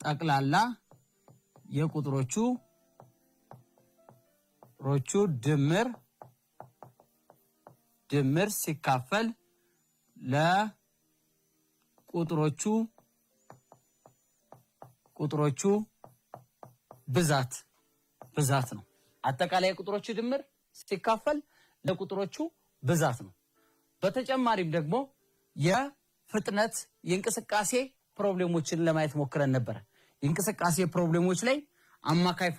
ጠቅላላ የቁጥሮቹ ድምር ሲካፈል ለቁጥሮቹ ብዛት ነው። አጠቃላይ የቁጥሮቹ ድምር ሲካፈል ለቁጥሮቹ ብዛት ነው። በተጨማሪም ደግሞ የፍጥነት የእንቅስቃሴ ፕሮብሌሞችን ለማየት ሞክረን ነበር። የእንቅስቃሴ ፕሮብሌሞች ላይ አማካይ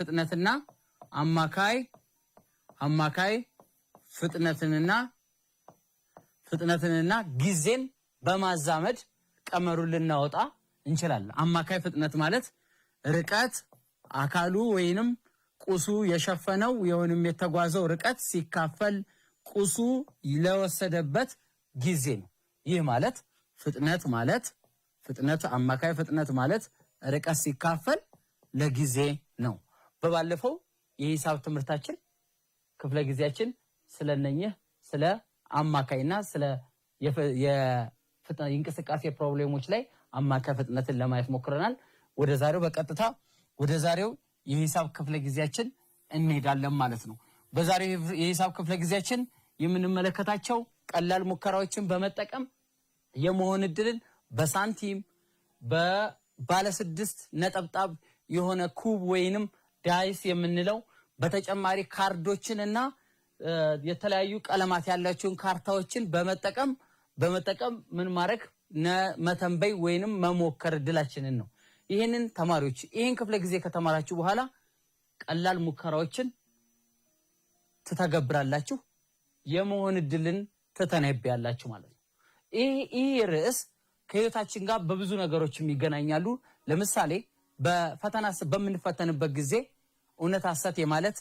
ፍጥነትንና ጊዜን በማዛመድ ቀመሩን ልናወጣ እንችላለን። አማካይ ፍጥነት ማለት ርቀት አካሉ ወይንም ቁሱ የሸፈነው ወይንም የተጓዘው ርቀት ሲካፈል ቁሱ ለወሰደበት ጊዜ ነው። ይህ ማለት አማካይ ፍጥነት ማለት ርቀት ሲካፈል ለጊዜ ነው። በባለፈው የሂሳብ ትምህርታችን ክፍለ ጊዜያችን ስለነኚህ ስለ አማካይና ስለ የእንቅስቃሴ ፕሮብሌሞች ላይ አማካይ ፍጥነትን ለማየት ሞክረናል። ወደ ዛሬው የሂሳብ ክፍለ ጊዜያችን እንሄዳለን ማለት ነው። በዛሬው የሂሳብ ክፍለ ጊዜያችን የምንመለከታቸው ቀላል ሙከራዎችን በመጠቀም የመሆን እድልን በሳንቲም በባለ 6 ነጠብጣብ የሆነ ኩብ ወይንም ዳይስ የምንለው በተጨማሪ ካርዶችንና የተለያዩ ቀለማት ያላቸውን ካርታዎችን በመጠቀም ምን ማድረግ መተንበይ ወይንም መሞከር እድላችንን ነው። ይሄንን ተማሪዎች ይሄን ክፍለ ጊዜ ከተማራችሁ በኋላ ቀላል ሙከራዎችን ትተገብራላችሁ፣ የመሆን እድልን ትተነብያላችሁ ማለት ነው። ይሄ ርዕስ ከህይወታችን ጋር በብዙ ነገሮች ይገናኛሉ። ለምሳሌ በፈተና በምንፈተንበት ጊዜ እውነት ሐሰት የማለት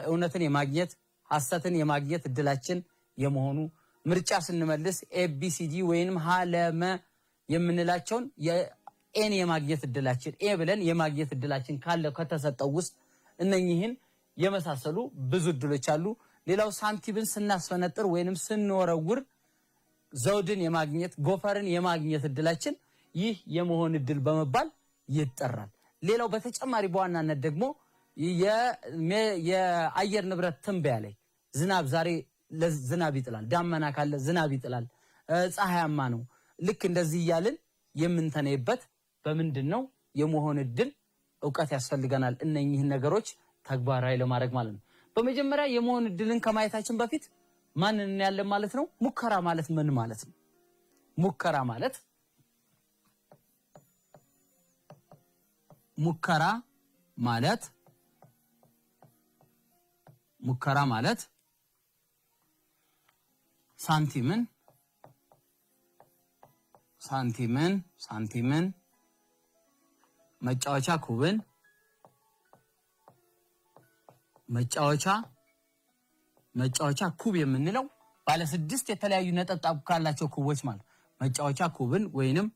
እውነትን የማግኘት ሐሰትን የማግኘት እድላችን የመሆኑ ምርጫ ስንመልስ ኤቢሲዲ ወይንም ሀለመ የምንላቸውን የኤን የማግኘት እድላችን ኤ ብለን የማግኘት እድላችን ካለ ከተሰጠው ውስጥ እነኚህን የመሳሰሉ ብዙ እድሎች አሉ። ሌላው ሳንቲምን ስናስፈነጥር ወይንም ስንወረውር ዘውድን የማግኘት ጎፈርን የማግኘት እድላችን ይህ የመሆን እድል በመባል ይጠራል። ሌላው በተጨማሪ በዋናነት ደግሞ የአየር ንብረት ትንበያ ላይ ዛሬ ዝናብ ይጥላል፣ ዳመና ካለ ዝናብ ይጥላል፣ ፀሐያማ ነው፣ ልክ እንደዚህ እያልን የምንተነይበት በምንድነው የመሆን እድል ዕውቀት ያስፈልገናል። እነኚህን ነገሮች ተግባራዊ ለማድረግ ማለት ነው። በመጀመሪያ የመሆን እድልን ከማየታችን በፊት ማንን እናያለን ማለት ነው? ሙከራ ማለት ምን ማለት ነው? ሙከራ ማለት ሳንቲምን መጫወቻ ኩብን መጫወቻ ኩብ የምንለው ባለ 6 የተለያዩ ነጠብጣብ ካላቸው ኩቦች ማለት መጫወቻ ኩብን ወይንም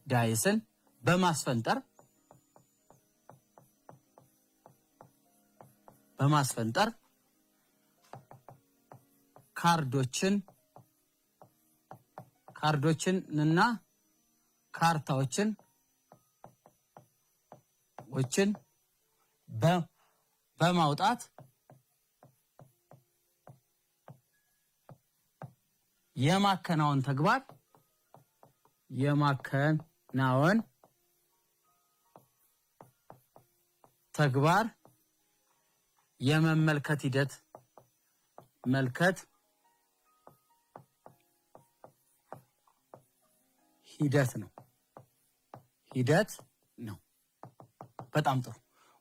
ዳይስን በማስፈንጠር ካርዶችንና ካርታዎችን በማውጣት የማከናወን ተግባር የመመልከት ሂደት ነው። በጣም ጥሩ።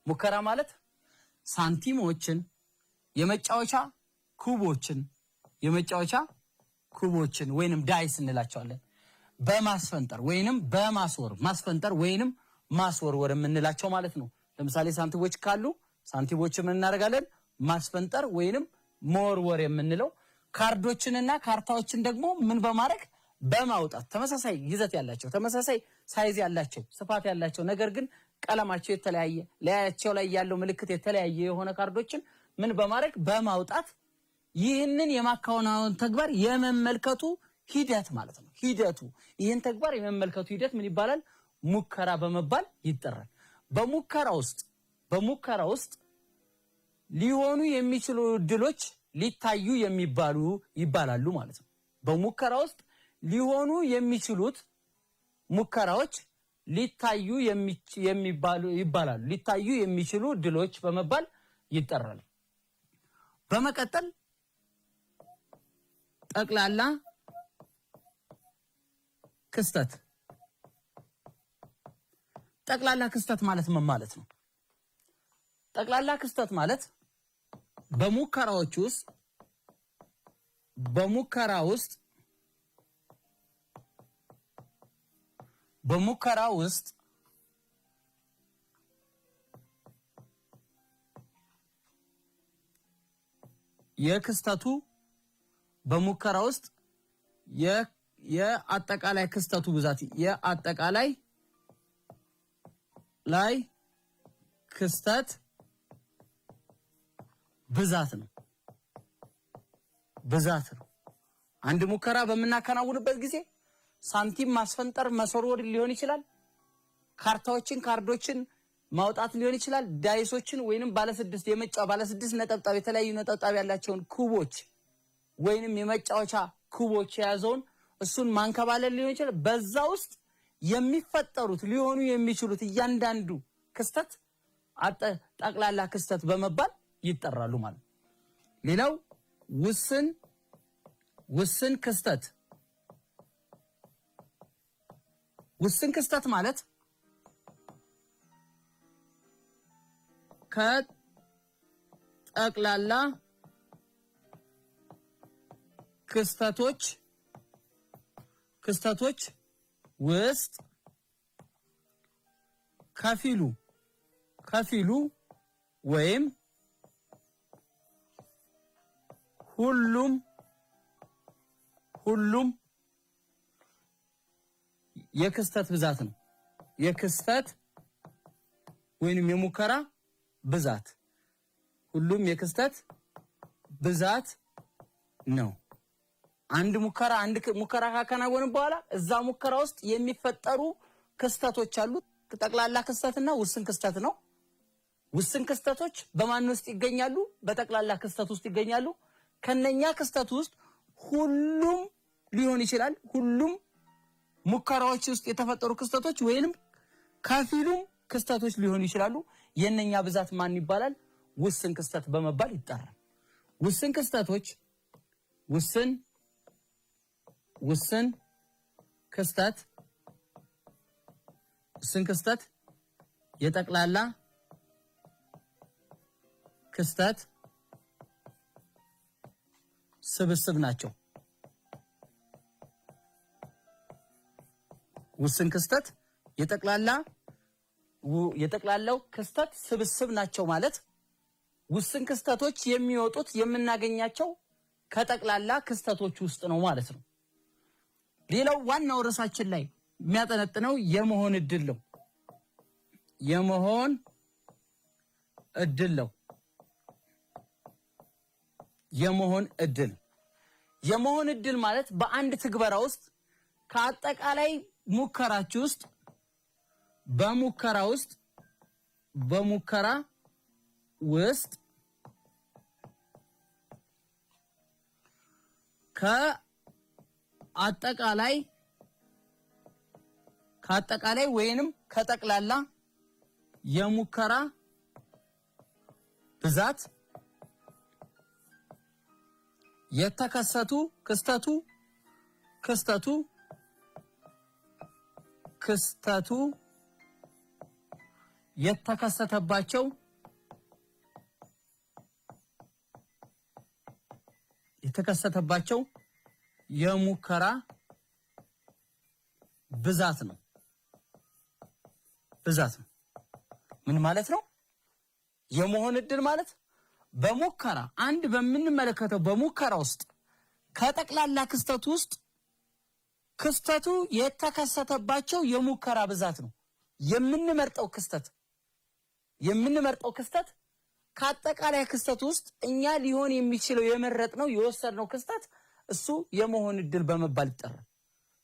ሙከራ ማለት ሳንቲሞችን የመጫወቻ ኩቦችን ወይንም ዳይስ እንላቸዋለን በማስፈንጠር ወይንም ማስፈንጠር ወይንም ማስወርወር የምንላቸው ማለት ነው። ለምሳሌ ሳንቲሞች ካሉ ሳንቲሞችን ምን እናደርጋለን? ማስፈንጠር ወይንም መወርወር የምንለው። ካርዶችንና ካርታዎችን ደግሞ ምን በማድረግ በማውጣት ተመሳሳይ ይዘት ያላቸው ተመሳሳይ ሳይዝ ያላቸው ስፋት ያላቸው ነገር ግን ቀለማቸው የተለያየ ላያቸው ላይ ያለው ምልክት የተለያየ የሆነ ካርዶችን ምን በማድረግ በማውጣት ይህንን የማከናወን ተግባር የመመልከቱ ሂደት ማለት ነው። ይህን ተግባር የመመልከቱ ሂደት ምን ይባላል? ሙከራ በመባል ይጠራል። በሙከራ ውስጥ ሊሆኑ የሚችሉ እድሎች ሊታዩ ይባላሉ ማለት ነው። በሙከራ ውስጥ ሊሆኑ የሚችሉት ሙከራዎች ሊታዩ ይባላሉ። ሊታዩ የሚችሉ እድሎች በመባል ይጠራሉ። በመቀጠል ጠቅላላ ክስተት። ጠቅላላ ክስተት ማለት ምን ማለት ነው? ጠቅላላ ክስተት ማለት በሙከራ ውስጥ የክስተቱ በሙከራ ውስጥ የአጠቃላይ ክስተቱ ብዛት የአጠቃላይ ላይ ክስተት ብዛት ነው። አንድ ሙከራ በመናከናውንበት ጊዜ ሳንቲም ማስፈንጠር መሰወር ሊሆን ይችላል። ካርዶችን ማውጣት ሊሆን ይችላል። ዳይሶችን ወይንም ባለስድስት ነጠብጣብ የተለያዩ ነጠብጣብ ያላቸውን ኩቦች ወይንም የመጫወቻ ኩቦች የያዘውን እሱን ማንከባለል ሊሆን ይችላል። በዛ ውስጥ የሚፈጠሩት ሊሆኑ የሚችሉት እያንዳንዱ ክስተት ጠቅላላ ክስተት በመባል ይጠራሉ ማለት ነው። ሌላው ውስን ክስተት። ውስን ክስተት ማለት ከጠቅላላ ክስተቶች ውስጥ ከፊሉ ወይም ሁሉም የክስተት ብዛት ነው። የክስተት ወይንም የሙከራ ብዛት ሁሉም የክስተት ብዛት ነው። አንድ ሙከራ ካከናወንን በኋላ እዛ ሙከራ ውስጥ የሚፈጠሩ ክስተቶች አሉ። ጠቅላላ ክስተትና ውስን ክስተት ነው። ውስን ክስተቶች በማን ውስጥ ይገኛሉ? በጠቅላላ ክስተት ውስጥ ይገኛሉ። ከነኛ ክስተት ውስጥ ሁሉም ሊሆን ይችላል። ሁሉም ሙከራዎች ውስጥ የተፈጠሩ ክስተቶች ወይንም ከፊሉም ክስተቶች ሊሆኑ ይችላሉ። የነኛ ብዛት ማን ይባላል? ውስን ክስተት በመባል ይጠራል። ውስን ክስተቶች ውስን ክስተት የጠቅላላ ክስተት ስብስብ ናቸው። ውስን ክስተት የጠቅላላው ክስተት ስብስብ ናቸው ማለት ውስን ክስተቶች የሚወጡት የምናገኛቸው ከጠቅላላ ክስተቶች ውስጥ ነው ማለት ነው። ሌላው ዋናው ርዕሳችን ላይ የሚያጠነጥነው የመሆን እድል ነው። የመሆን እድል ማለት በአንድ ትግበራ ውስጥ ከአጠቃላይ ሙከራችሁ ውስጥ በሙከራ ውስጥ ከአጠቃላይ ወይንም ከጠቅላላ የሙከራ ብዛት የተከሰቱ ክስተቱ የተከሰተባቸው የሙከራ ብዛት ነው። ምን ማለት ነው? የመሆን እድል ማለት በሙከራ አንድ በምንመለከተው በሙከራ ውስጥ ከጠቅላላ ክስተቱ ውስጥ ክስተቱ የተከሰተባቸው የሙከራ ብዛት ነው። የምንመርጠው ክስተት ከአጠቃላይ ክስተቱ ውስጥ እኛ ሊሆን የሚችለው የመረጥነው የወሰድነው ክስተት እሱ የመሆን እድል በመባል ይጠራል።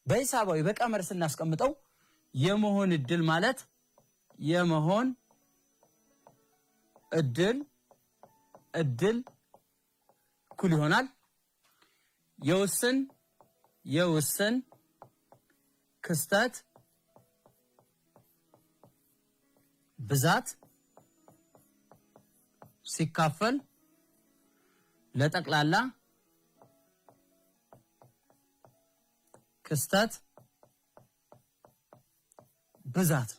በሂሳባዊ በቀመር ስናስቀምጠው የመሆን እድል ማለት የመሆን እድል እኩል ይሆናል የውስን ክስተት ብዛት ሲካፈል ለጠቅላላ ክስተት ብዛት።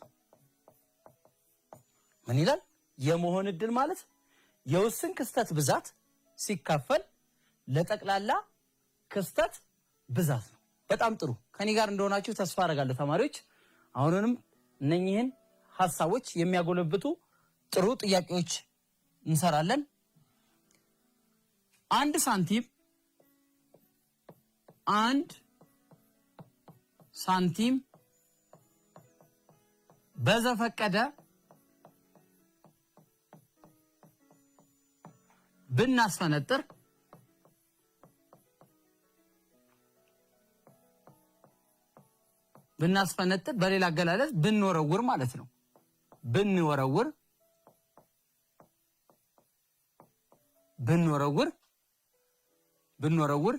ምን ይላል? የመሆን እድል ማለት የውስን ክስተት ብዛት ሲካፈል ለጠቅላላ ክስተት ብዛት ነው። በጣም ጥሩ። ከኔ ጋር እንደሆናችሁ ተስፋ አደርጋለሁ ተማሪዎች። አሁንም እነኚህን ሐሳቦች የሚያጎለብቱ ጥሩ ጥያቄዎች እንሰራለን። አንድ ሳንቲም በዘፈቀደ ብናስፈነጥር በሌላ አገላለጽ ብንወረውር ማለት ነው። ብንወረውር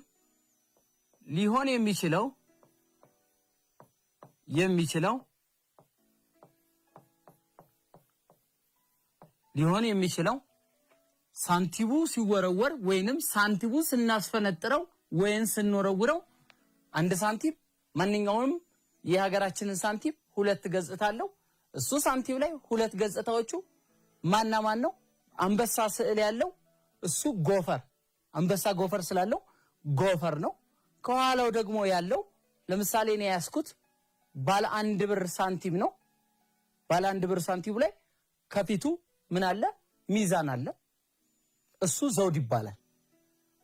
ሊሆን የሚችለው ሳንቲሙ ሲወረወር ወይንም ሳንቲሙ ስናስፈነጥረው ወይን ስንወረውረው አንድ ሳንቲም ማንኛውንም የሀገራችንን ሳንቲም ሁለት ገጽታ አለው። እሱ ሳንቲም ላይ ሁለት ገጽታዎቹ ማና ማን ነው? አንበሳ ስዕል ያለው እሱ ጎፈር፣ አንበሳ ጎፈር ስላለው ጎፈር ነው። ከኋላው ደግሞ ያለው ለምሳሌ እኔ ያስኩት ባለ 1 ብር ሳንቲም ነው። ባለ 1 ብር ሳንቲሙ ላይ ከፊቱ ምን አለ? ሚዛን አለ። እሱ ዘውድ ይባላል።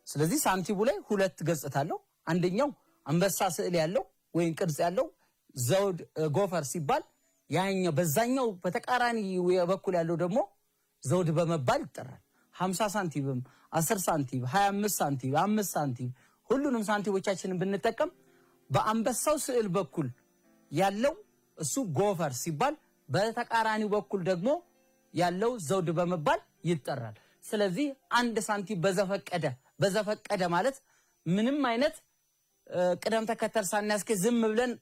ስለዚህ ሳንቲሙ ላይ ሁለት ገጽታ አለው። አንደኛው አንበሳ ስዕል ያለው ወይን ቅርጽ ያለው ዘውድ ጎፈር ሲባል፣ ያኛው በዛኛው በተቃራኒ በኩል ያለው ደግሞ ዘውድ በመባል ይጠራል። 50 ሳንቲም፣ 10 ሳንቲም፣ 25 ሳንቲም፣ 5 ሳንቲም ሁሉንም ሳንቲሞቻችንን ብንጠቀም በአንበሳው ስዕል በኩል ያለው እሱ ጎፈር ሲባል፣ በተቃራኒው በኩል ደግሞ ያለው ዘውድ በመባል ይጠራል። ስለዚህ አንድ ሳንቲም በዘፈቀደ ማለት ምንም አይነት ቅደም ተከተል ሳናስከ ዝም ብለን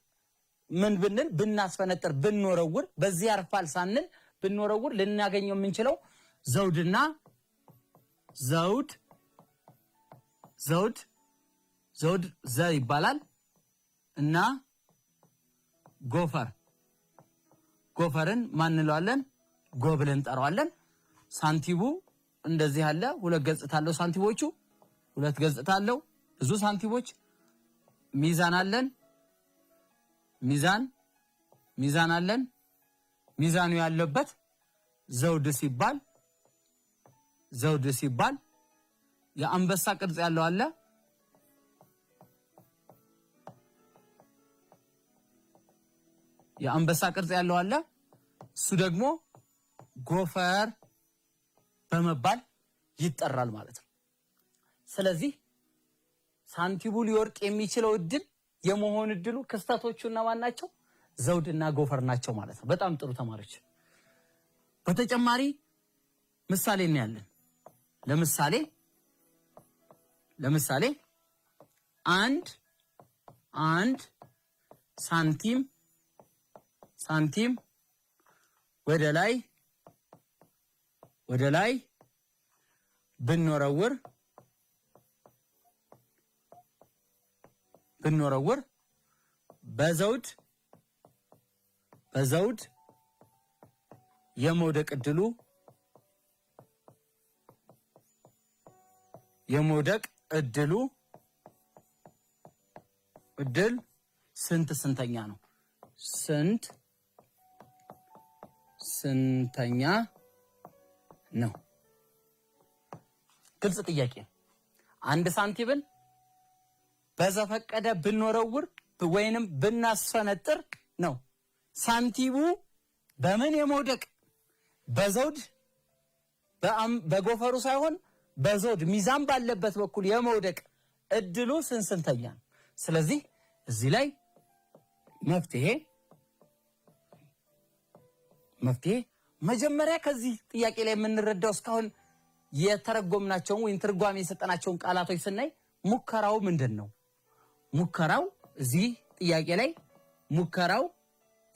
ምን ብንል ብናስፈነጥር ብንወረውር በዚህ ያርፋል ሳንል ብንወረውር ልናገኘው የምንችለው ዘውድና ዘውድ ዘ ይባላል እና ጎፈርን ማን እንለዋለን? ጎ ብለን እንጠራዋለን። ሳንቲሙ እንደዚህ ያለ ሁለት ገጽታ አለው። ሳንቲሞቹ ሁለት ገጽታ አለው። ብዙ ሳንቲሞች ሚዛን አለን። ሚዛን አለን። ሚዛኑ ያለበት ዘውድ ሲባል የአንበሳ ቅርጽ ያለው አለ። የአንበሳ ቅርጽ ያለው አለ። እሱ ደግሞ ጎፈር በመባል ይጠራል ማለት ነው። ስለዚህ ሳንቲሙ ሊወርቅ የሚችለው እድል የመሆን እድሉ ክስተቶቹና ማን ናቸው? ዘውድና ጎፈር ናቸው ማለት ነው። በጣም ጥሩ ተማሪዎች። በተጨማሪ ምሳሌ እናያለን። ለምሳሌ አንድ ሳንቲም ወደ ላይ ብንወረውር በዘውድ የመውደቅ እድል ስንተኛ ነው? ስንተኛ ነው? ግልጽ ጥያቄ። አንድ ሳንቲምን በዘፈቀደ ብንወረውር ወይንም ብናስፈነጥር ነው ሳንቲሙ በምን የመውደቅ በዘውድ በጎፈሩ ሳይሆን በዘውድ ሚዛን ባለበት በኩል የመውደቅ እድሉ ስንተኛ ነው? ስለዚህ እዚህ ላይ መፍትሄ መፍትሄ መጀመሪያ ከዚህ ጥያቄ ላይ የምንረዳው እስካሁን የተረጎምናቸውን ወይም ትርጓሜ የሰጠናቸውን ቃላቶች ስናይ ሙከራው ምንድነው? ሙከራው እዚህ ጥያቄ ላይ ሙከራው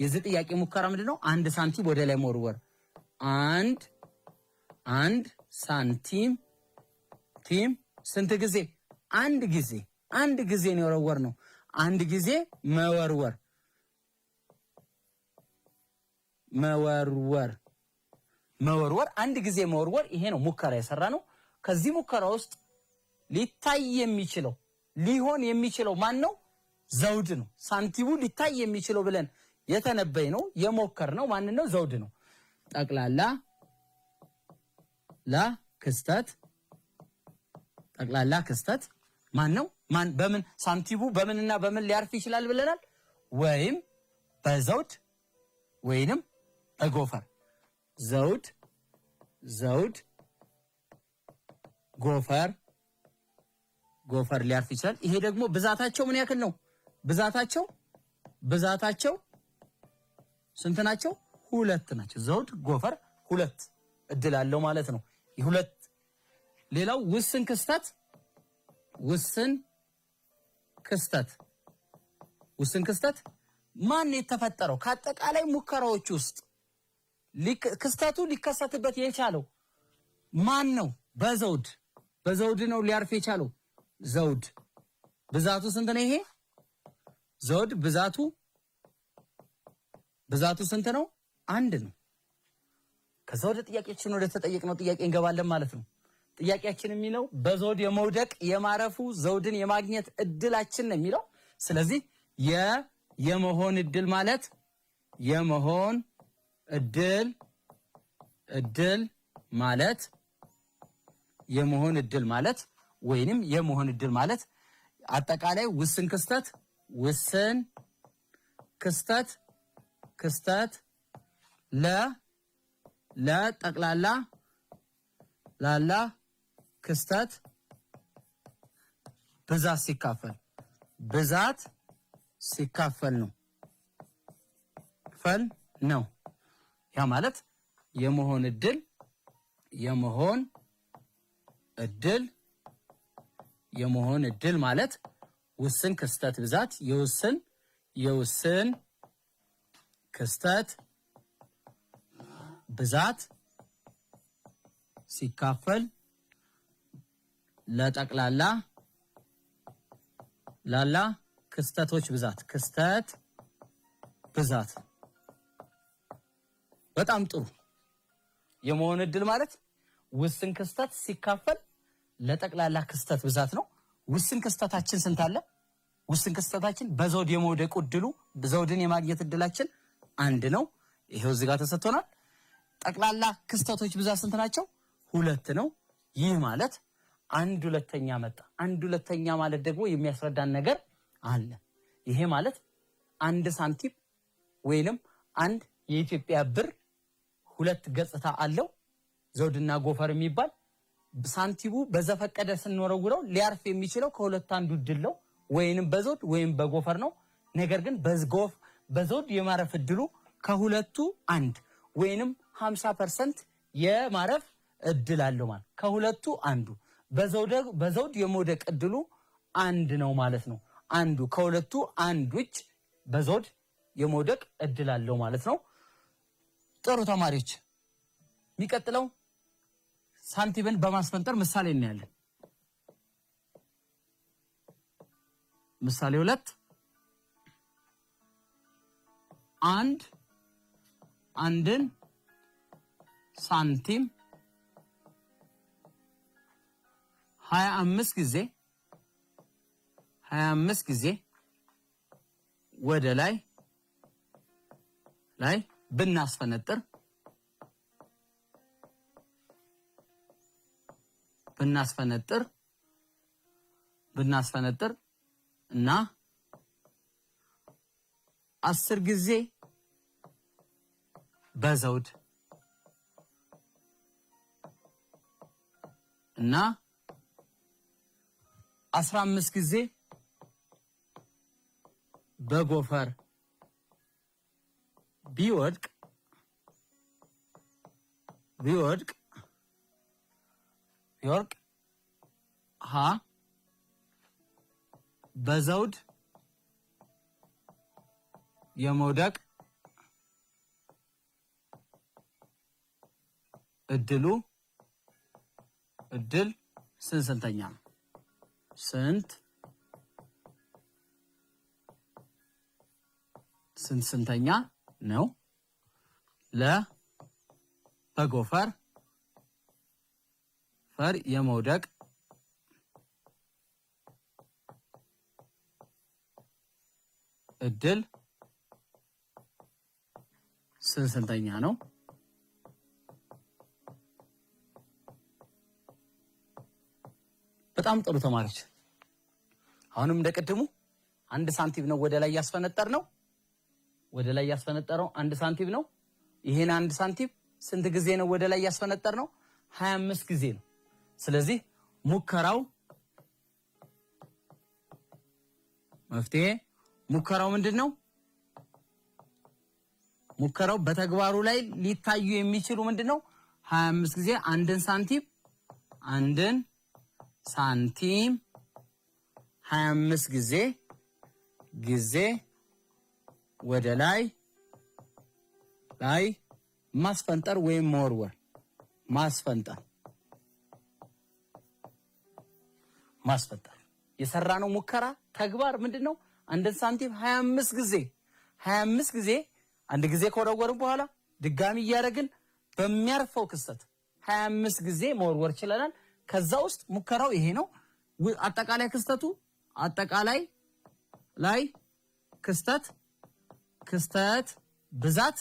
የዚህ ጥያቄ ሙከራ ምንድነው? አንድ ሳንቲም ወደ ላይ መወርወር። አንድ ሳንቲም ስንት ጊዜ? አንድ ጊዜ ነው የወረወርነው። አንድ ጊዜ መወርወር አንድ ጊዜ መወርወር። ይሄ ነው ሙከራ የሰራ ነው። ከዚህ ሙከራ ውስጥ ሊታይ የሚችለው ሊሆን የሚችለው ማን ነው? ዘውድ ነው። ሳንቲሙ ሊታይ የሚችለው ብለን የተነበይ ነው የሞከር ነው ማን ነው? ዘውድ ነው። ጠቅላላ ክስተት ማን ነው? በምን ሳንቲሙ በምንና በምን ሊያርፍ ይችላል ብለናል? ወይም በዘውድ ወይንም በጎፈር። ዘውድ ጎፈር ሊያርፍ ይችላል። ይሄ ደግሞ ብዛታቸው ምን ያክል ነው? ብዛታቸው ስንት ናቸው? 2 ናቸው። ዘውድ ጎፈር 2 እድል አለው ማለት ነው። ይሁለት። ሌላው ውስን ክስተት ማን የተፈጠረው? ከአጠቃላይ ሙከራዎች ውስጥ ክስተቱ ሊከሰትበት የቻለው ማን ነው? በዘውድ ነው ሊያርፍ የቻለው። ዘውድ ብዛቱ ስንት ነው? ይሄ ዘውድ ብዛቱ ስንት ነው? 1 ነው። ከዛ ወደ ጥያቄያችን ወደ ተጠየቅነው ጥያቄ እንገባለን ማለት ነው። ጥያቄያችን የሚለው በዘውድ የመውደቅ የማረፉ ዘውድን የማግኘት እድላችን ነው የሚለው። ስለዚህ የመሆን እድል ማለት ወይንም የመሆን እድል ማለት አጠቃላይ ውስን ክስተት ለጠቅላላ ክስተት ብዛት ሲካፈል ነው። ያ ማለት የመሆን እድል ማለት ውስን ክስተት ብዛት የውስን ክስተት ብዛት ሲካፈል ለጠቅላላ ክስተቶች ብዛት። በጣም ጥሩ። የመሆን እድል ማለት ውስን ክስተት ሲካፈል ለጠቅላላ ክስተት ብዛት ነው። ውስን ክስተታችን ስንት አለ? ውስን ክስተታችን በዘውድ የመውደቅ እድሉ ዘውድን የማግኘት እድላችን 1 ነው። ይሄው እዚህ ጋር ተሰጥቶናል። ጠቅላላ ክስተቶች ብዛት ስንት ናቸው? 2 ነው። ይህ ማለት 1/2 መጣ። 1/2 ማለት ደግሞ የሚያስረዳን ነገር አለ። ይሄ ማለት 1 ሳንቲም ወይንም 1 የኢትዮጵያ ብር 2 ገጽታ አለው። ዘውድና ጎፈር የሚባል ሳንቲሙ በዘፈቀደ ስንወረውረው ሊያርፍ የሚችለው ከሁለት አንዱ እድል ነው። ወይንም በዘውድ ወይም በጎፈር ነው። ነገር ግን በዘውድ የማረፍ እድሉ ከሁለቱ አንድ ወይንም 50% የማረፍ እድል አለው ማለት ከሁለቱ አንዱ። በዘውድ የመውደቅ እድሉ 1 ነው ማለት ነው። አንዱ ከሁለቱ አንዱች በዘውድ የመውደቅ እድል አለው ማለት ነው። ጥሩ ተማሪዎች፣ የሚቀጥለው ሳንቲምን በማስፈንጠር ምሳሌ እናያለን። ምሳሌ 2 አንድን ሳንቲም 25 ጊዜ ወደ ላይ ብናስፈነጥር እና 10 ጊዜ በዘውድ እና 15 ጊዜ በጎፈር ቢወድቅ ቢወድቅ ሀ በዘውድ የመውደቅ እድል ስንተኛ ነው? ስንተኛ ነው? በጎፈር የመውደቅ እድል ስንተኛ ነው? በጣም ጥሩ ተማሪዎች፣ አሁንም እንደቀድሙ አንድ ሳንቲም ነው ወደ ላይ ያስፈነጠርነው። ወደ ላይ ያስፈነጠረው አንድ ሳንቲም ነው። ይሄን አንድ ሳንቲም ስንት ጊዜ ነው ወደ ላይ ያስፈነጠርነው? 25 ጊዜ ነው። ስለዚህ ሙከራው መፍትሄ ሙከራው ምንድነው? ሙከራው በተግባሩ ላይ ሊታዩ የሚችሉ ምንድነው? 25 ጊዜ አንድን ሳንቲም 25 ጊዜ ወደ ላይ ማስፈንጠር ወይም መወርወር። ማስፈንጠር የሰራነው ሙከራ ተግባር ምንድነው? አንድን ሳንቲም 25 ጊዜ አንድ ጊዜ ከወረወርን በኋላ ድጋሚ እያደረግን በሚያርፈው ክስተት 25 ጊዜ መወርወር ችለናል። ከዛ ውስጥ ሙከራው ይሄ ነው። አጠቃላይ ክስተቱ ክስተት ብዛት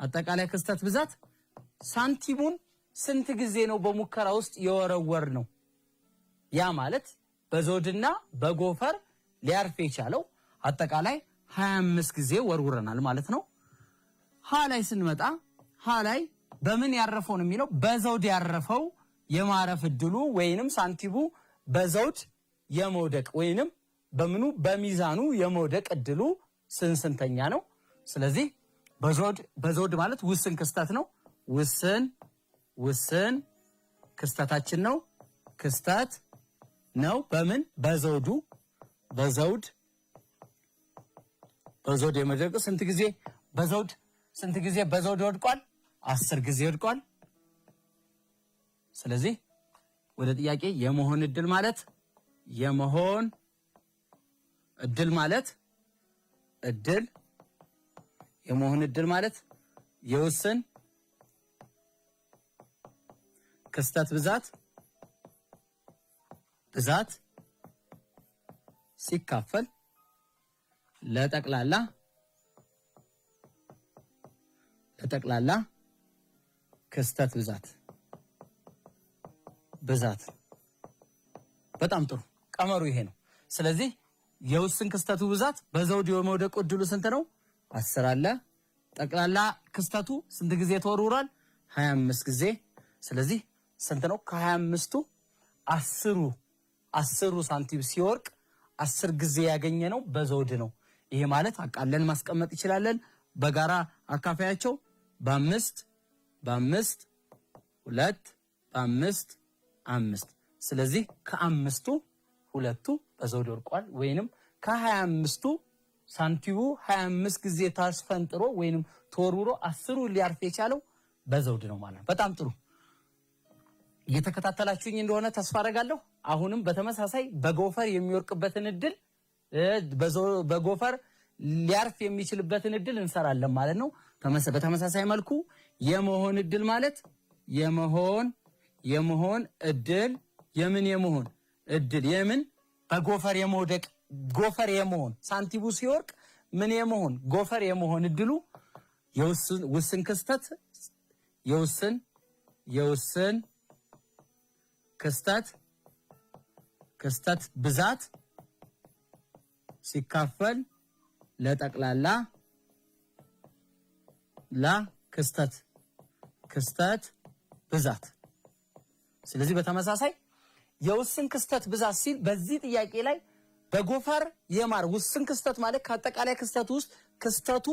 አጠቃላይ ክስተት ብዛት ሳንቲሙን ስንት ጊዜ ነው በሙከራ ውስጥ የወረወር ነው? ያ ማለት በዘውድና በጎፈር ሊያርፍ የቻለው አጠቃላይ 25 ጊዜ ወርውረናል ማለት ነው። ሀ ላይ ስንመጣ ሀ ላይ በምን ያረፈው ነው የሚለው? በዘውድ ያረፈው የማረፍ እድሉ ወይንም ሳንቲሙ በዘውድ የመውደቅ ወይንም በሚዛኑ የመውደቅ እድሉ ስንተኛ ነው? ስለዚህ በዘውድ ማለት ውስን ክስተት ነው። ውስን ክስተታችን ነው። ክስተት ነው። በምን በዘውድ የመውደቅ ስንት ጊዜ በዘውድ ወድቋል? 10 ጊዜ ወድቋል። ስለዚህ ወደ ጥያቄ የመሆን እድል ማለት የውስን ክስተት ብዛት ሲካፈል ለጠቅላላ ክስተት ብዛት። በጣም ጥሩ ቀመሩ ይሄ ነው። ስለዚህ የውስን ክስተቱ ብዛት በዘውድ የመውደቅ እድሉ ስንት ነው? 10 አለ። ጠቅላላ ክስተቱ ስንት ጊዜ ተወርውሯል? 25 ጊዜ። ስለዚህ ስንት ነው? ከ25ቱ 10ሩ ሳንቲም ሲወርቅ 10 ጊዜ ያገኘ ነው በዘውድ ነው። ይሄ ማለት አቃለን ማስቀመጥ ይችላለን። በጋራ አካፋያቸው በ5 5 ስለዚህ ከ5ቱ 2ቱ በዘውድ ወርቋል። ወይንም ከ25ቱ ሳንቲሙ 25 ጊዜ ታስፈንጥሮ ወይንም ተወርውሮ 10ሩ ሊያርፍ የቻለው በዘውድ ነው ማለት ነው። በጣም ጥሩ እየተከታተላችሁኝ እንደሆነ ተስፋ አደርጋለሁ። አሁንም በተመሳሳይ በጎፈር የሚወርቅበትን እድል በጎፈር ሊያርፍ የሚችልበትን እድል እንሰራለን ማለት ነው። በተመሳሳይ መልኩ የመሆን እድል ማለት የመሆን እድል የመሆን እድል በጎፈር የመውደቅ ጎፈር የመሆን ሳንቲሙ ሲወርቅ ምን የመሆን ጎፈር የመሆን እድሉ የውስን ክስተት የውስን ክስተት ብዛት ሲካፈል ለጠቅላላ ክስተት ብዛት። ስለዚህ በተመሳሳይ የውስን ክስተት ብዛት ሲል በዚህ ጥያቄ ላይ በጎፈር የማር ውስን ክስተት ማለት ከአጠቃላይ ክስተት ውስጥ ክስተቱ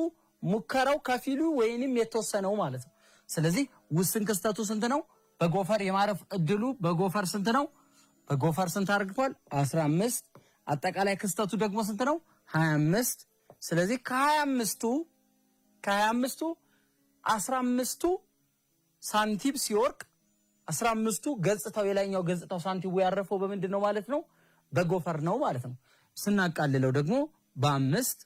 ሙከራው ከፊሉ ወይንም የተወሰነው ማለት ነው። ስለዚህ ውስን ክስተቱ ስንት ነው? በጎፈር የማረፍ እድሉ በጎፈር ስንት ነው? በጎፈር ስንት አድርግቷል? 15። አጠቃላይ ክስተቱ ደግሞ ስንት ነው? 25። ስለዚህ ከ25ቱ 15ቱ ሳንቲም ሲወርቅ 15ቱ ገጽታው የላይኛው ገጽታው ሳንቲሙ ያረፈው በምንድን ነው ማለት ነው? በጎፈር ነው ማለት ነው። ስናቃልለው ደግሞ በ5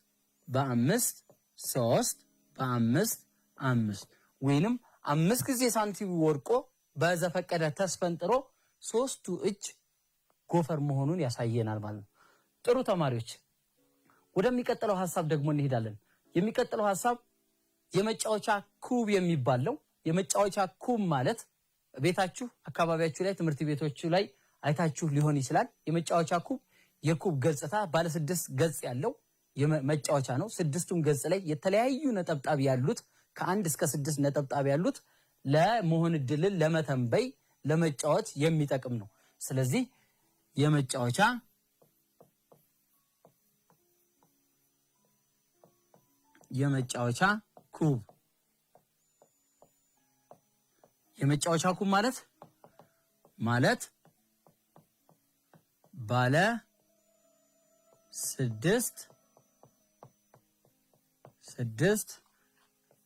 3 5 ወይንም 5 ጊዜ ሳንቲሙ ወርቆ በዘፈቀደ ተስፈንጥሮ 3ቱ እጅ ጎፈር መሆኑን ያሳየናል ማለት ነው። ጥሩ ተማሪዎች፣ ወደሚቀጥለው ሐሳብ ደግሞ እንሄዳለን። የሚቀጥለው ሐሳብ የመጫወቻ ኩብ የሚባለው። የመጫወቻ ኩብ ማለት ቤታችሁ አካባቢያችሁ ላይ ትምህርት ቤቶቹ ላይ አይታችሁ ሊሆን ይችላል። የመጫወቻ ኩብ የኩብ ገጽታ ባለ 6 ገጽ ያለው የመጫወቻ ነው። 6ቱም ገጽ ላይ የተለያዩ ነጠብጣብ ያሉት ከ1 እስከ 6 ነጠብጣብ ያሉት ለመሆን እድልን ለመተንበይ ለመጫወት የሚጠቅም ነው። ስለዚህ የመጫወቻ ኩብ ማለት ባለ 6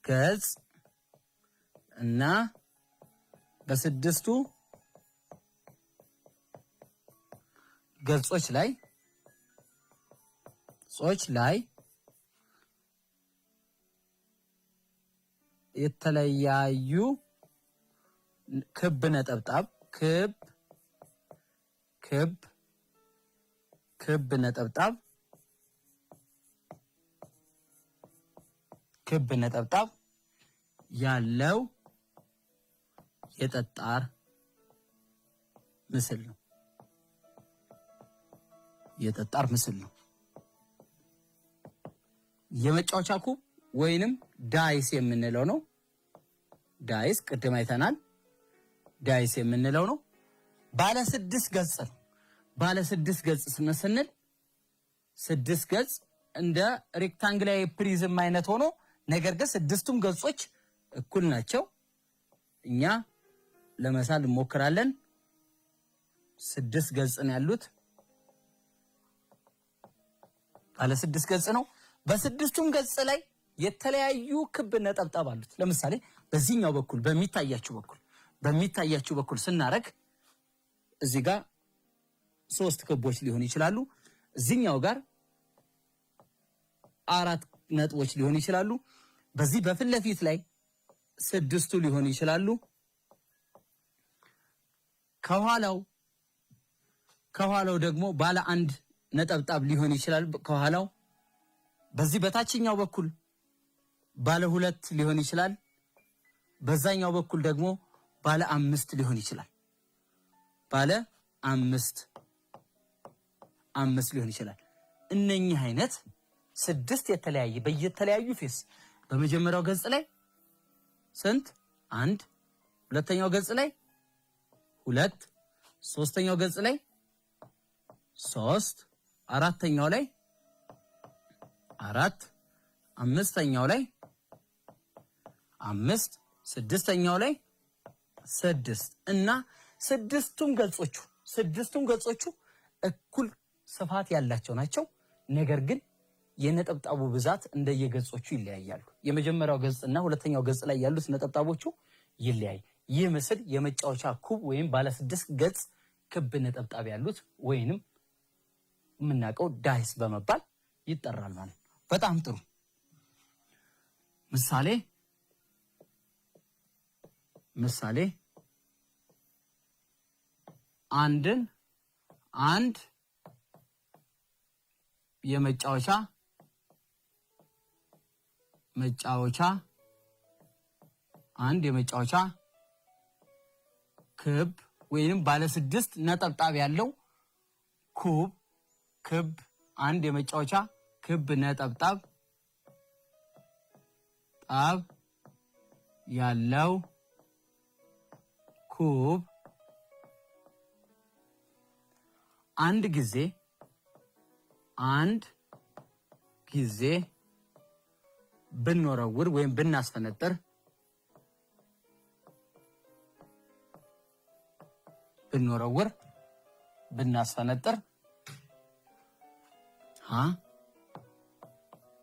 ገጽ እና በ6ቱ ገጾች ላይ የተለያዩ ክብ ነጠብጣብ ያለው የጠጣር ምስል ነው። የመጫወቻ ኩብ ወይንም ዳይስ የምንለው ነው። ዳይስ ቅድም አይተናል። ዳይስ የምንለው ነው። ባለ 6 ገጽ ነው። ባለ 6 ገጽ ስንል 6 ገጽ እንደ ሬክታንግላዊ ፕሪዝም አይነት ሆኖ ነገር ግን 6ቱም ገጾች እኩል ናቸው። እኛ ለመሳል እንሞክራለን። 6 ገጽ ነው ያሉት። ባለ 6 ገጽ ነው። በ6ቱም ገጽ ላይ የተለያዩ ክብ ነጠብጣብ አሉት። ለምሳሌ በዚህኛው በኩል በሚታያችሁ በኩል ስናረግ እዚህ ጋር 3 ክቦች ሊሆኑ ይችላሉ። እዚህኛው ጋር 4 ነጥቦች ሊሆኑ ይችላሉ። በዚህ በፊት ለፊት ላይ 6ቱ ሊሆኑ ይችላሉ። ከኋላው ደግሞ ባለ 1 ነጠብጣብ ሊሆን ይችላል። ከኋላው በዚህ በታችኛው በኩል ባለ 2 ሊሆን ይችላል። በዛኛው በኩል ደግሞ ባለ 5 ሊሆን ይችላል። ባለ 5 ሊሆን ይችላል። እነኚህ አይነት 6 በየተለያዩ ፌስ በመጀመሪያው ገጽ ላይ ስንት 1፣ ሁለተኛው ገጽ ላይ 2፣ ሶስተኛው ገጽ ላይ 3፣ አራተኛው ላይ 4፣ አምስተኛው ላይ 5፣ ስድስተኛው ላይ 6 እና 6ቱም ገጾቹ እኩል ስፋት ያላቸው ናቸው። ነገር ግን የነጠብጣቡ ብዛት እንደየገጾቹ ይለያያሉ። የመጀመሪያው ገጽ እና ሁለተኛው ገጽ ላይ ያሉት ነጠብጣቦቹ ይለያይ። ይህ ምስል የመጫወቻ ኩብ ወይም ባለ 6 ገጽ ክብ ነጠብጣብ ያሉት ወይንም የምናውቀው ዳይስ በመባል ይጠራል ማለት ነው። በጣም ጥሩ ምሳሌ አንድ የመጫወቻ ክብ ወይንም ባለ 6 ነጠብጣብ ያለው ክብ አንድ የመጫወቻ ክብ ነጠብጣብ ያለው ኩብ አንድ ጊዜ ብንወረውር ወይም ብናስፈነጥር ብንወረውር ብናስፈነጥር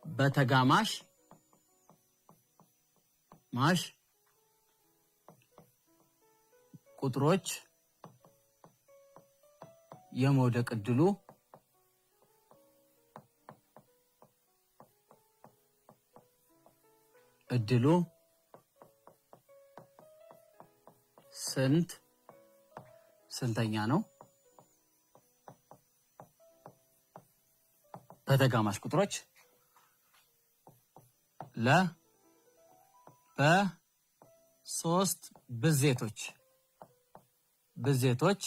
በተጋማሽ ቁጥሮች የመውደቅ እድሉ ስንተኛ ነው? በተጋማሽ ቁጥሮች በሶስት ብዜቶች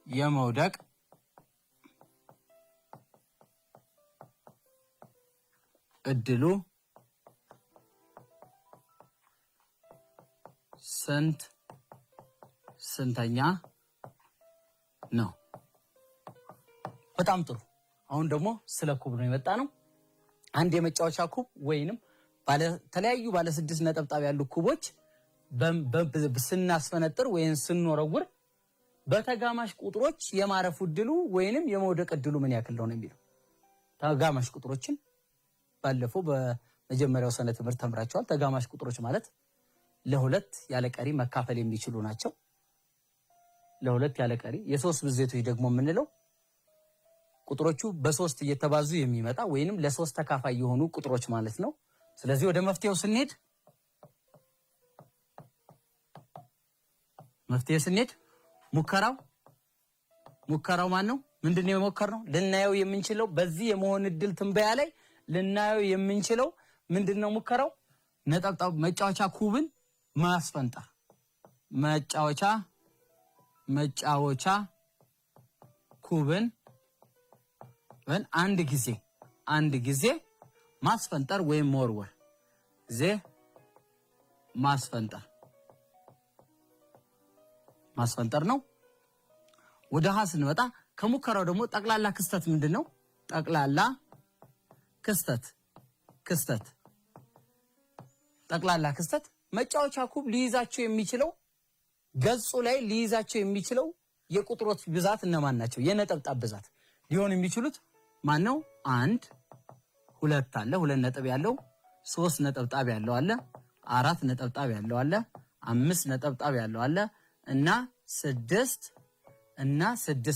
የመውደቅ እድሉ ስንተኛ ነው? በጣም ጥሩ። አሁን ደግሞ ስለ ኩብ ነው የመጣ ነው። አንድ የመጫወቻ ኩብ ወይንም ተለያዩ ባለ 6 ነጠብጣብ ያሉ ኩቦች ስናስፈነጥር ወይንም ስንወረውር በተጋማሽ ቁጥሮች የማረፍ እድሉ ወይንም የመውደቅ እድሉ ምን ያክል ነው የሚለው። ተጋማሽ ቁጥሮችን ባለፈው በመጀመሪያው ሰነ ትምህርት ተምራቸዋል። ተጋማሽ ቁጥሮች ማለት ለሁለት ያለ ቀሪ መካፈል የሚችሉ ናቸው። ለሁለት ያለ ቀሪ የሶስት ብዜቶች ደግሞ የምንለው ቁጥሮቹ በሶስት እየተባዙ የሚመጣ ወይንም ለሶስት ተካፋይ የሆኑ ቁጥሮች ማለት ነው። ስለዚህ ወደ መፍትሄው ስንሄድ ሙከራው ማን ነው? ምንድነው የሞከርነው? ልናየው የምንችለው በዚህ የመሆን እድል ትንበያ ላይ ልናየው የምንችለው ምንድነው? ሙከራው ነጠብጣብ መጫወቻ ኩብን ማስፈንጠር መጫወቻ ኩብን አንድ ጊዜ ማስፈንጠር ወይም መወርወር ማስፈንጠር ነው። ወደ ሀ ስንመጣ ከሙከራው ደግሞ ጠቅላላ ክስተት ምንድነው? ጠቅላላ ክስተት መጫወቻ ኩብ ሊይዛቸው የሚችለው ገጹ ላይ ሊይዛቸው የሚችለው የቁጥሮች ብዛት እነማን ናቸው? የነጠብጣብ ብዛት ሊሆን የሚችሉት ማን ነው? 1 2 አለ 2 ነጥብ ያለው 3 ነጠብጣብ ያለው አለ 4 ነጠብጣብ ያለው አለ 5 ነጠብጣብ ያለው አለ እና 6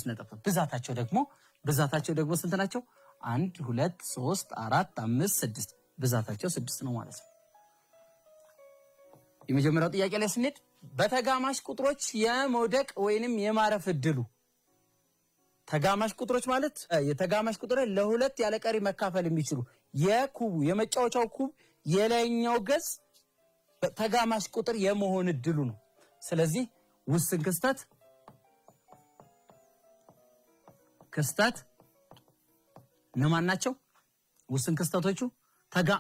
ነጠብጣብ ብዛታቸው ደግሞ ስንት ናቸው? 1 2 3 4 5 6 ብዛታቸው 6 ነው ማለት ነው። የመጀመሪያው ጥያቄ ላይ ስንሄድ በተጋማሽ ቁጥሮች የመውደቅ ወይንም የማረፍ እድሉ ተጋማሽ ቁጥሮች ማለት የተጋማሽ ቁጥሮች ለሁለት ያለ ቀሪ መካፈል የሚችሉ የኩቡ የመጫወቻው ኩብ የላይኛው ገጽ ተጋማሽ ቁጥር የመሆን እድሉ ነው። ስለዚህ ውስን ክስተት እነማን ናቸው? ውስን ክስተቶቹ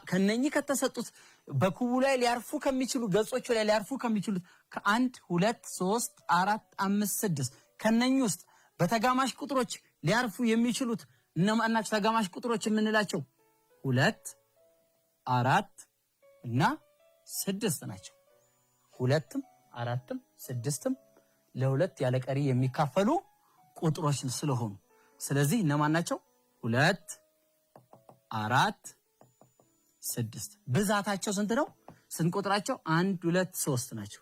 ከነኚህ ከተሰጡት በኩቡ ላይ ሊያርፉ ከሚችሉ ገጾቹ ላይ ሊያርፉ ከሚችሉት ከ1 2 3 4 5 6 ከነኚህ ውስጥ በተጋማሽ ቁጥሮች ሊያርፉ የሚችሉት እነማን ናቸው? ተጋማሽ ቁጥሮች የምንላቸው 2 4 እና 6 ናቸው። 2ም 4ም 6ም ለሁለት ያለ ቀሪ የሚካፈሉ ቁጥሮች ስለሆኑ ስለዚህ እነማን ናቸው? 2 4 6 ብዛታቸው ስንት ነው? ስንቆጥራቸው 1 2 3 ናቸው።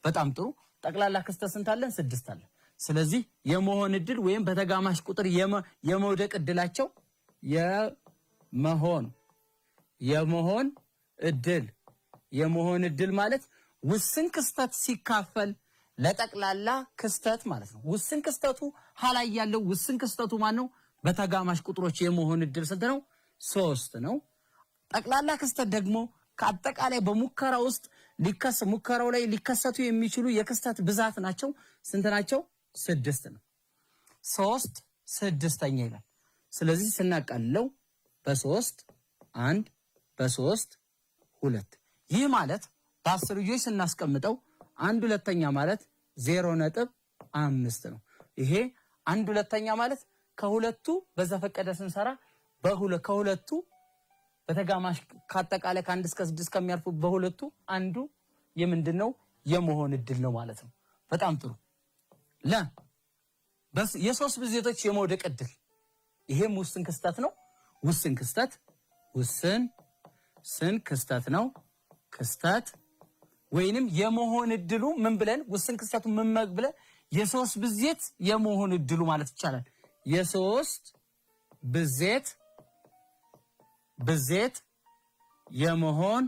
በጣም ጥሩ። ጠቅላላ ክስተት ስንት አለን? 6 አለን። ስለዚህ የመሆን እድል ወይም በተጋማሽ ቁጥር የመውደቅ እድላቸው የመሆን እድል ማለት ውስን ክስተት ሲካፈል ለጠቅላላ ክስተት ማለት ነው። ውስን ክስተቱ ሀላይ ያለው ውስን ክስተቱ ማን ነው? በተጋማሽ ቁጥሮች የመሆን እድል ስንት ነው? 3 ነው። ጠቅላላ ክስተት ደግሞ ከአጠቃላይ በሙከራ ውስጥ ሙከራው ላይ ሊከሰቱ የሚችሉ የክስተት ብዛት ናቸው። ስንት ናቸው? 6 ነው። 3 6ኛ ይላል። ስለዚህ ስናቃልለው በ3 1 በ3 2 ይህ ማለት በ10 ልጆች ስናስቀምጠው 1/2 ማለት 0.5 ነው። ይሄ 1/2 ማለት ከሁለቱ በዘፈቀደ ስንሰራ ከሁለቱ በተጋማሽ ከአጠቃላይ ከ1 እስከ 6 ከሚያርፉ በሁለቱ አንዱ የምንድነው? የመሆን እድል ነው ማለት ነው። በጣም ጥሩ። በስ የሶስት ብዜቶች የመውደቅ እድል ይሄም ውስን ክስተት ነው። ውስን ክስተት ነው። ክስተት ወይንም የመሆን እድሉ ምን ብለን ውስን ክስተቱ ምን ብለን የሶስት ብዜት የመሆን እድሉ ማለት ይቻላል። የሶስት ብዜት የመሆን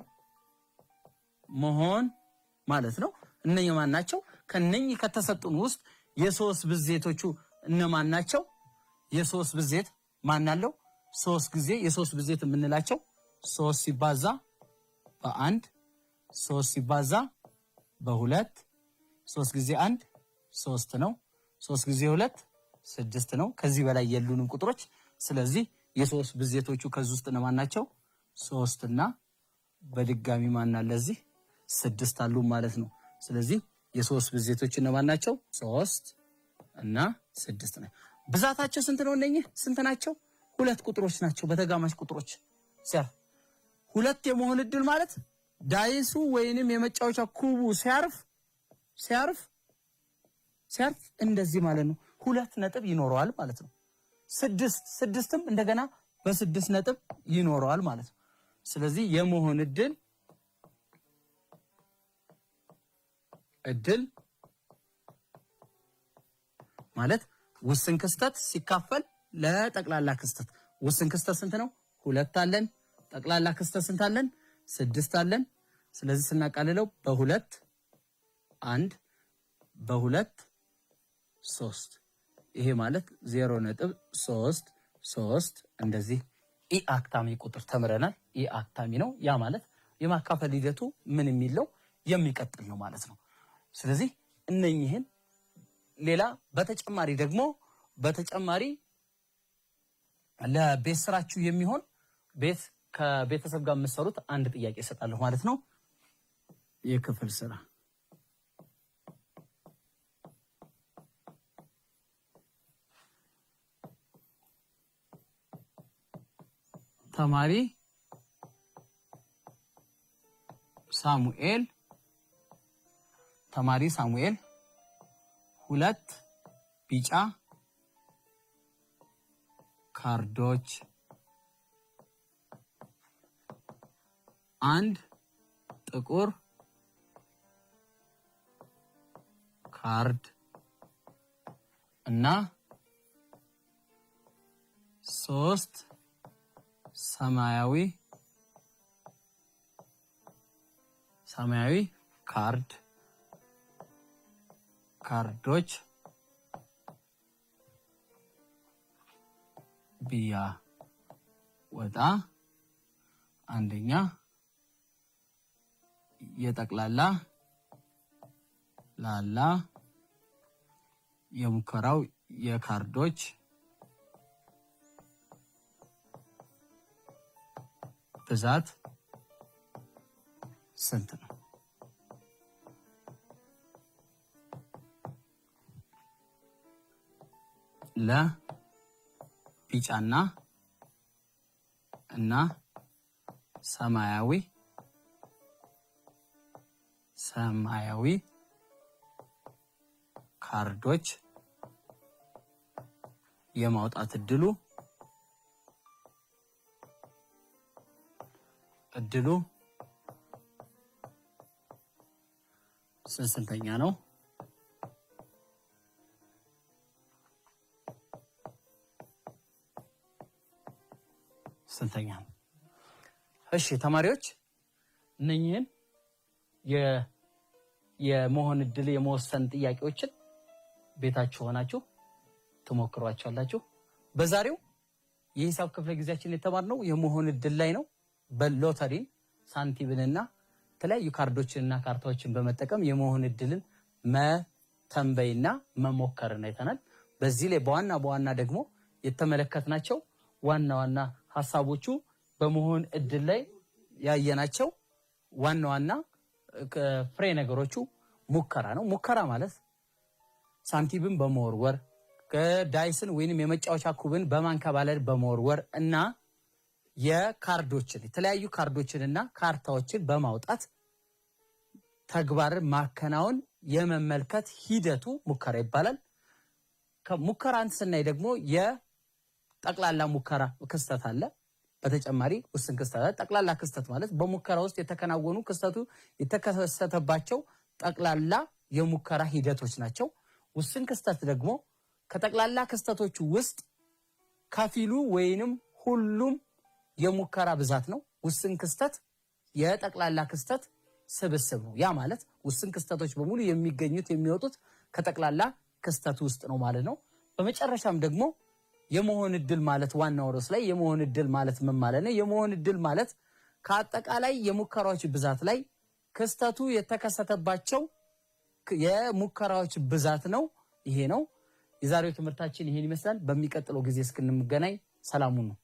ማለት ነው። እነኚህ ማን ናቸው? ከነኚህ ከተሰጡን ውስጥ የሶስት ብዜቶቹ እነማን ናቸው? የሶስት ብዜት ማን አለው? ሶስት ጊዜ የሶስት ብዜት የምንላቸው 3 ሲባዛ በ1 3 ሲባዛ በ2 3 ጊዜ 1 3 ነው። 3 ጊዜ 2 6 ነው። ከዚህ በላይ የሉንም ቁጥሮች። ስለዚህ የሶስት ብዜቶቹ ከዚህ ውስጥ እነማን ናቸው? 3 እና በድጋሚ ማን አለ እዚህ 6 አሉ ማለት ነው። ስለዚህ የሶስት ብዜቶች እነማን ናቸው? 3 እና 6 ነው። ብዛታቸው ስንት ነው? እነኚህ ስንት ናቸው? 2 ቁጥሮች ናቸው። በተጋማሽ ቁጥሮች ሲያርፍ 2 የመሆን እድል ማለት ዳይሱ ወይንም የመጫወቻ ኩቡ ሲያርፍ እንደዚህ ማለት ነው 2 ነጥብ ይኖረዋል ማለት ነው። 6ም እንደገና በ6 ነጥብ ይኖረዋል ማለት ነው። ስለዚህ የመሆን እድል ማለት ውስን ክስተት ሲካፈል ለጠቅላላ ክስተት። ውስን ክስተት ስንት ነው? 2 አለን። ጠቅላላ ክስተት ስንት አለን? 6 አለን። ስለዚህ ስናቃልለው በ2 1 በ2 3 ይሄ ማለት 0.33 እንደዚህ ኢአክታሚ ቁጥር ተምረናል። ኢአክታሚ ነው። ያ ማለት የማካፈል ሂደቱ ምን የሚለው የሚቀጥል ነው ማለት ነው። ስለዚህ እነኚህን ሌላ በተጨማሪ ለቤት ስራችሁ የሚሆን ከቤተሰብ ጋር የምትሰሩት አንድ ጥያቄ እሰጣለሁ ማለት ነው። የክፍል ስራ ተማሪ ሳሙኤል 2 ቢጫ ካርዶች 1 ጥቁር ካርድ እና 3 ሰማያዊ ካርዶች ቢያወጣ አንደኛ የጠቅላላ ላላ የሙከራው የካርዶች ብዛት ስንት ነው? ለቢጫና እና ሰማያዊ ካርዶች የማውጣት እድሉ ስንተኛ ነው? ስንተኛ ነው? እሺ ተማሪዎች እነኚህን የመሆን እድል የመወሰን ጥያቄዎችን ቤታችሁ ሆናችሁ ትሞክሯቸዋላችሁ። በዛሬው የሂሳብ ክፍለ ጊዜያችን የተማርነው የመሆን እድል ላይ ነው። በሎተሪን ሳንቲምንና የተለያዩ ካርዶችንና ካርታዎችን በመጠቀም የመሆን እድልን መተንበይና መሞከርን አይተናል። በዚህ ላይ በዋና ደግሞ የተመለከትናቸው ዋና ሐሳቦቹ በመሆን እድል ላይ ያየናቸው ዋና ፍሬ ነገሮቹ ሙከራ ነው። ሙከራ ማለት ሳንቲምን በመወርወር ዳይስን ወይንም የመጫወቻ ኩብን በማንከባለል በመወርወር እና የተለያዩ ካርዶችንና ካርታዎችን በማውጣት ተግባርን ማከናወን የመመልከት ሂደቱ ሙከራ ይባላል። ከሙከራን ስናይ ደግሞ የጠቅላላ ሙከራ ክስተት አለ። በተጨማሪ ውስን ክስተት አለ። ጠቅላላ ክስተት ማለት በሙከራ ውስጥ የተከናወኑ ክስተቱ የተከሰተባቸው ጠቅላላ የሙከራ ሂደቶች ናቸው። ውስን ክስተት ደግሞ ከጠቅላላ ክስተቶቹ ውስጥ ከፊሉ ወይንም ሁሉም የሙከራ ብዛት ነው። ውስን ክስተት የጠቅላላ ክስተት ስብስብ ነው። ያ ማለት ውስን ክስተቶች በሙሉ የሚገኙት የሚወጡት ከጠቅላላ ክስተት ውስጥ ነው ማለት ነው። በመጨረሻም ደግሞ የመሆን እድል ማለት ዋናው ርዕስ ላይ የመሆን እድል ማለት ምን ማለት ነው? የመሆን እድል ማለት ከአጠቃላይ የሙከራዎች ብዛት ላይ ክስተቱ የተከሰተባቸው የሙከራዎች ብዛት ነው። ይሄ ነው የዛሬው ትምህርታችን ይሄን ይመስላል። በሚቀጥለው ጊዜ እስክንገናኝ ሰላሙን ነው።